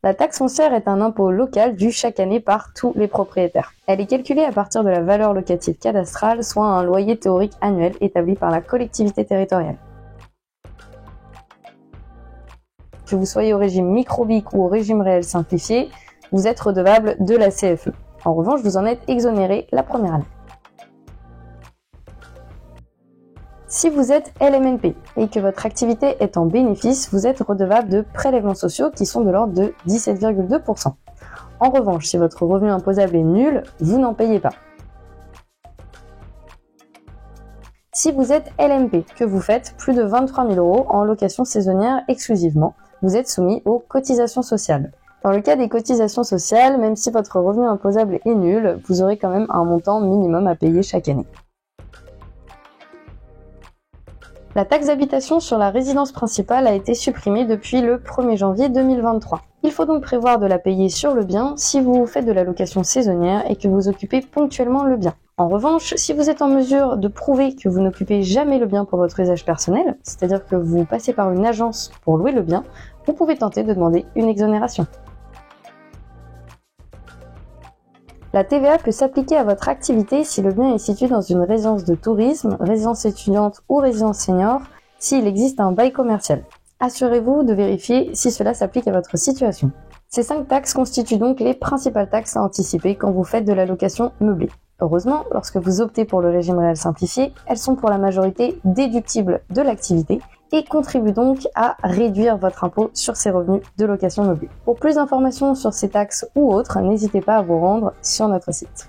La taxe foncière est un impôt local dû chaque année par tous les propriétaires. Elle est calculée à partir de la valeur locative cadastrale, soit un loyer théorique annuel établi par la collectivité territoriale. Que vous soyez au régime micro-BIC ou au régime réel simplifié, vous êtes redevable de la CFE. En revanche, vous en êtes exonéré la première année. Si vous êtes LMNP et que votre activité est en bénéfice, vous êtes redevable de prélèvements sociaux qui sont de l'ordre de 17,2%. En revanche, si votre revenu imposable est nul, vous n'en payez pas. Si vous êtes LMP, que vous faites plus de 23 000 € en location saisonnière exclusivement, vous êtes soumis aux cotisations sociales. Dans le cas des cotisations sociales, même si votre revenu imposable est nul, vous aurez quand même un montant minimum à payer chaque année. La taxe d'habitation sur la résidence principale a été supprimée depuis le 1er janvier 2023. Il faut donc prévoir de la payer sur le bien si vous faites de la location saisonnière et que vous occupez ponctuellement le bien. En revanche, si vous êtes en mesure de prouver que vous n'occupez jamais le bien pour votre usage personnel, c'est-à-dire que vous passez par une agence pour louer le bien, vous pouvez tenter de demander une exonération. La TVA peut s'appliquer à votre activité si le bien est situé dans une résidence de tourisme, résidence étudiante ou résidence senior, s'il existe un bail commercial. Assurez-vous de vérifier si cela s'applique à votre situation. Ces 5 taxes constituent donc les principales taxes à anticiper quand vous faites de la location meublée. Heureusement, lorsque vous optez pour le régime réel simplifié, elles sont pour la majorité déductibles de l'activité et contribuent donc à réduire votre impôt sur ces revenus de location meublée. Pour plus d'informations sur ces taxes ou autres, n'hésitez pas à vous rendre sur notre site.